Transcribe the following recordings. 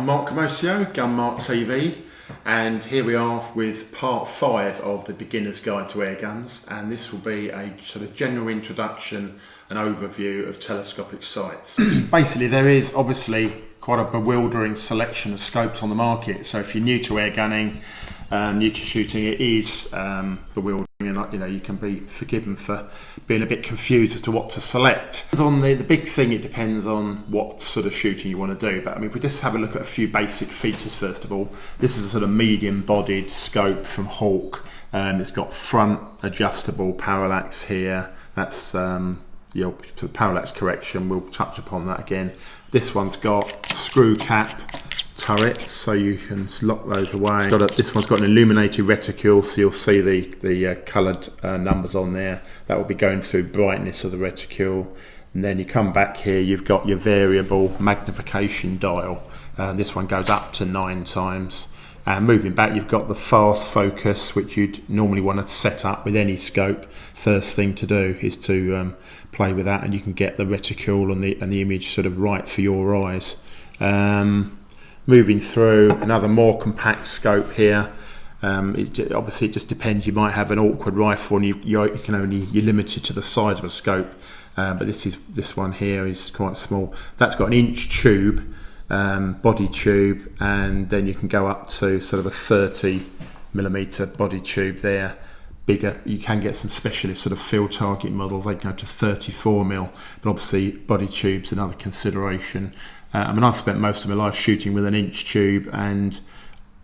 I'm Mark Camoccio, Gun Mart TV, and here we are with part 5 of the Beginner's Guide to Airguns, and this will be a sort of general introduction and overview of telescopic sights. Basically, there is obviously quite a bewildering selection of scopes on the market, so if you're new to airgunning, new to shooting, it is bewildering, and you can be forgiven for being a bit confused as to what to select. On the big thing, it depends on what sort of shooting you want to do, but I mean, if we just have a look at a few basic features first of all, this is a sort of medium bodied scope from Hawk. It's got front adjustable parallax here. That's your sort of parallax correction, we'll touch upon that again. This one's got screw cap turrets, so you can lock those away. This one's got an illuminated reticule, so you'll see the coloured numbers on there. That will be going through brightness of the reticule. And then you come back here, you've got your variable magnification dial. This one goes up to 9 times. And moving back, you've got the fast focus, which you'd normally want to set up with any scope. First thing to do is to play with that, and you can get the reticule and the image sort of right for your eyes. Moving through, another more compact scope here. Obviously it just depends. You might have an awkward rifle and you're limited to the size of a scope, but this one here is quite small. That's got an inch tube, body tube, and then you can go up to sort of a 30mm body tube there. Bigger, you can get some specialist sort of field target models, they can go to 34mm, but obviously body tube's another consideration. I mean, I've spent most of my life shooting with an inch tube, and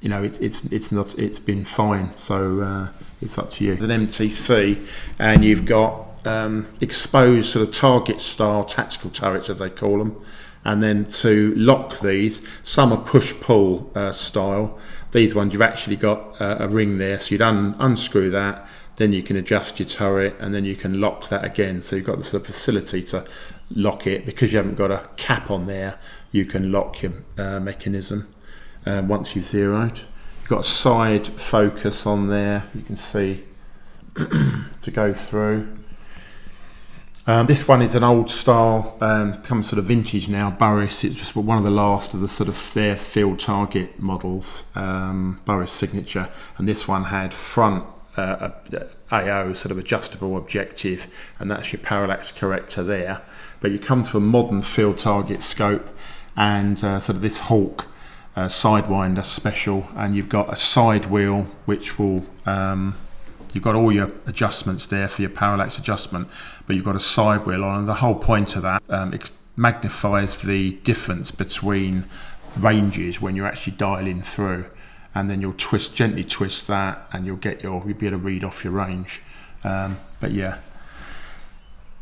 it's been fine. So it's up to you. It's an MTC, and you've got exposed sort of target style tactical turrets, as they call them. And then to lock these, some are push pull style. These ones you've actually got a ring there, so you'd unscrew that. Then you can adjust your turret, and then you can lock that again. So you've got the sort of facility to lock it. Because you haven't got a cap on there, you can lock your mechanism once you've zeroed. You've got a side focus on there, you can see, to go through. This one is an old style, become sort of vintage now, Burris. It's just one of the last of the sort of their field target models, Burris signature. And this one had front AO, sort of adjustable objective, and that's your parallax corrector there. But you come to a modern field target scope, and sort of this Hawk Sidewinder special, and you've got a side wheel which will you've got all your adjustments there for your parallax adjustment, but you've got a side wheel on, and the whole point of that, it magnifies the difference between ranges when you're actually dialing through. And then you'll gently twist that, and you'll be able to read off your range. But yeah,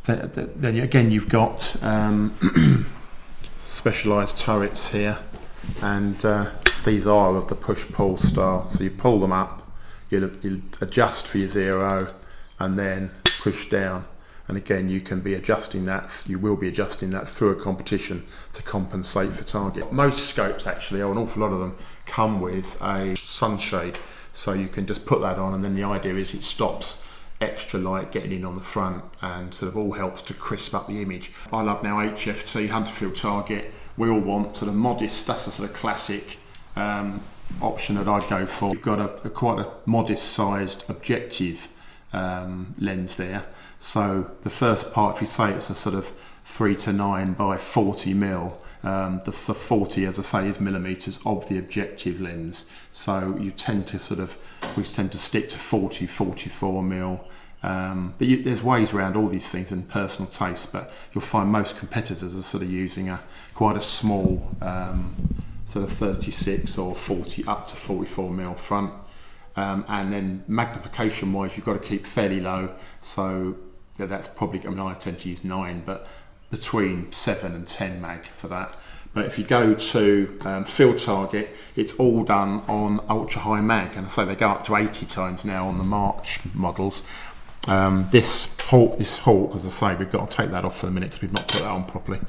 then again you've got specialised turrets here, and these are of the push-pull style. So you pull them up, you'll adjust for your zero, and then push down. And again, you can be adjusting that. You will be adjusting that through a competition to compensate for target. Most scopes, actually, or an awful lot of them, come with a sunshade, so you can just put that on, and then the idea is it stops extra light getting in on the front, and sort of all helps to crisp up the image. I love now HFT, Hunter Field Target. We all want sort of modest. That's the sort of classic option that I'd go for. You've got quite a modest sized objective lens there. So the first part, if you say it's a sort of 3 to 9 by 40mm, the 40, as I say, is millimeters of the objective lens. So we tend to stick to 40, 44mm. But there's ways around all these things in personal taste. But you'll find most competitors are sort of using quite a small sort of 36 or 40 up to 44mm front. And then magnification wise, you've got to keep fairly low. So that's probably, I mean, I tend to use 9, but between 7 and 10 mag for that. But if you go to field target, it's all done on ultra high mag, and I say they go up to 80 times now on the Mart models. This Hawk, as I say, we've got to take that off for a minute because we've not put that on properly.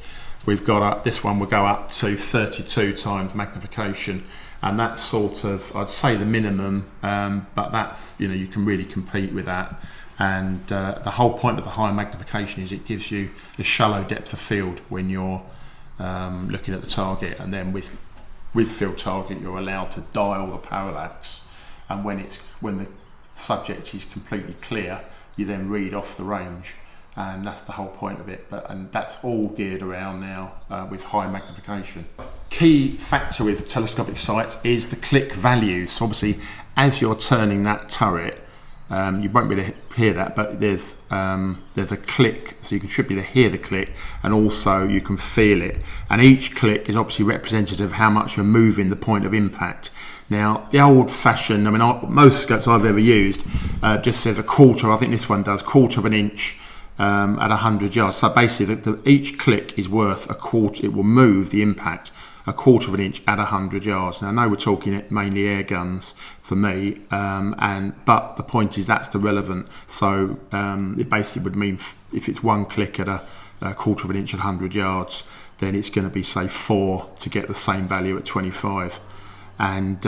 We've got this one will go up to 32 times magnification, and that's sort of, I'd say, the minimum, but that's, you can really compete with that. And the whole point of the high magnification is it gives you a shallow depth of field when you're looking at the target, and then with with field target, you're allowed to dial the parallax, and when the subject is completely clear, you then read off the range, and that's the whole point of it. And that's all geared around now with high magnification. Key factor with telescopic sights is the click value. So obviously, as you're turning that turret, you won't be able to hear that, but there's a click, so you should be able to hear the click, and also you can feel it. And each click is obviously representative of how much you're moving the point of impact. Now, the old-fashioned, I mean, most scopes I've ever used just says a quarter. I think this one does quarter of an inch at 100 yards. So basically, each click is worth a quarter. It will move the impact a quarter of an inch at 100 yards. Now, I know we're talking mainly air guns for me, but the point is that's the relevant. So it basically would mean if it's one click at a quarter of an inch at 100 yards, then it's going to be, say, 4 to get the same value at 25. And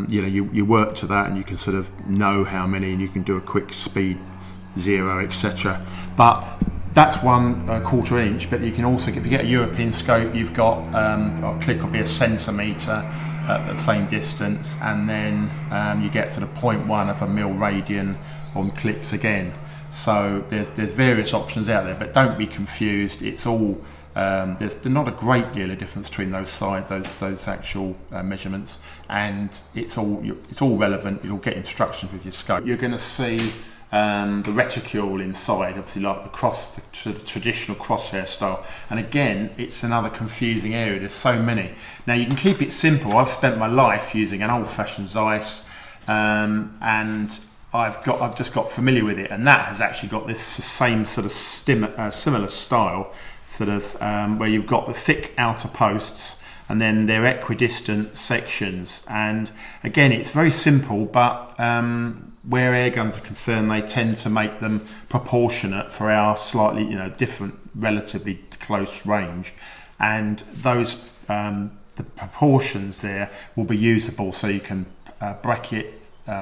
you work to that, and you can sort of know how many, and you can do a quick speed 0, etc. But that's 1 quarter inch. But you can also, if you get a European scope, you've got a click will be a centimetre at the same distance, and then you get sort of 0.1 of a mil radian on clicks again. So there's various options out there, but don't be confused. It's all there's not a great deal of difference between those actual measurements, and it's all relevant. You'll get instructions with your scope. You're going to see the reticule inside, obviously, like the traditional crosshair style. And again, it's another confusing area. There's so many. Now you can keep it simple. I've spent my life using an old-fashioned Zeiss, and I've just got familiar with it, and that has actually got this same sort of similar style, sort of where you've got the thick outer posts and then their equidistant sections. And again, it's very simple, but where air guns are concerned, they tend to make them proportionate for our slightly different, relatively close range, and those the proportions there will be usable, so you can bracket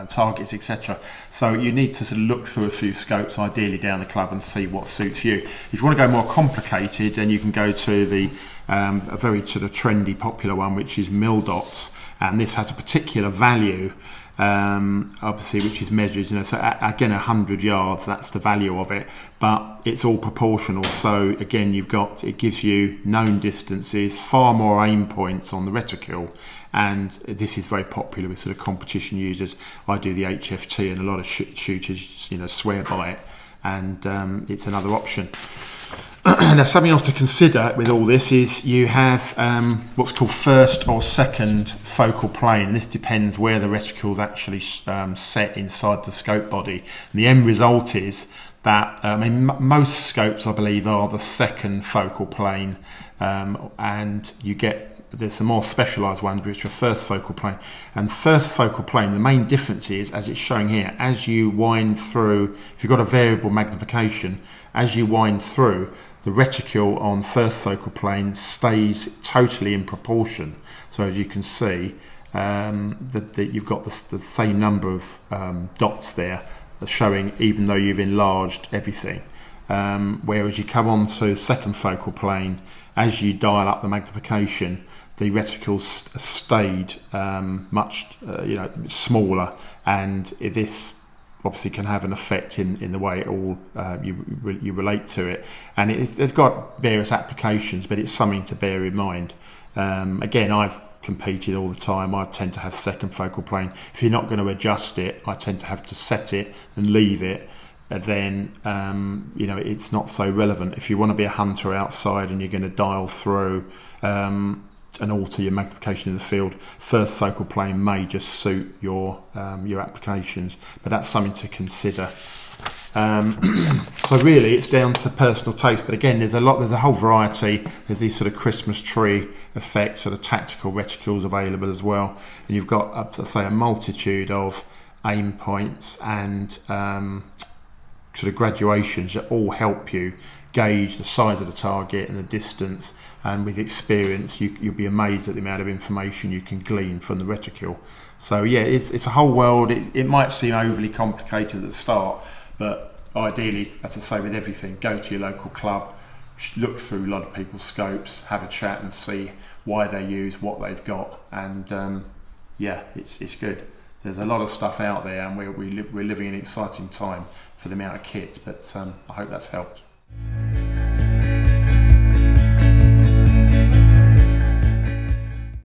targets, etc. So you need to sort of look through a few scopes, ideally down the club, and see what suits you. If you want to go more complicated, then you can go to the a very sort of trendy, popular one, which is mil dots, and this has a particular value, obviously, which is measured. So again, 100 yards, that's the value of it, but it's all proportional. So again, it gives you known distances, far more aim points on the reticule. And this is very popular with sort of competition users. I do the HFT, and a lot of shooters, swear by it, and it's another option. Now, something else to consider with all this is you have what's called first or second focal plane. This depends where the reticle is actually set inside the scope body. And the end result is that most scopes, I believe, are the second focal plane, and you get. There's some more specialised ones which are first focal plane. And first focal plane, the main difference is, as it's showing here, as you wind through, if you've got a variable magnification, as you wind through, the reticule on first focal plane stays totally in proportion. So as you can see, that you've got the same number of dots there showing, even though you've enlarged everything. Whereas you come on to second focal plane, as you dial up the magnification, the reticles stayed much smaller, and this obviously can have an effect in the way it all you relate to it. And they've got various applications, but it's something to bear in mind. Again, I've competed all the time. I tend to have second focal plane. If you're not going to adjust it, I tend to have to set it and leave it. Then it's not so relevant. If you want to be a hunter outside and you're going to dial through and alter your magnification in the field, first focal plane may just suit your applications, but that's something to consider. So really, it's down to personal taste. But again, there's a whole variety. There's these sort of Christmas tree effects, sort of tactical reticules available as well, and you've got, a multitude of aim points and sort of graduations that all help you gauge the size of the target and the distance. And with experience, you'll be amazed at the amount of information you can glean from the reticule. So yeah, it's a whole world. It might seem overly complicated at the start, but ideally, as I say with everything, go to your local club, look through a lot of people's scopes, have a chat and see why they use what they've got, and yeah, it's good. There's a lot of stuff out there, and we're living in an exciting time for the amount of kit, but I hope that's helped.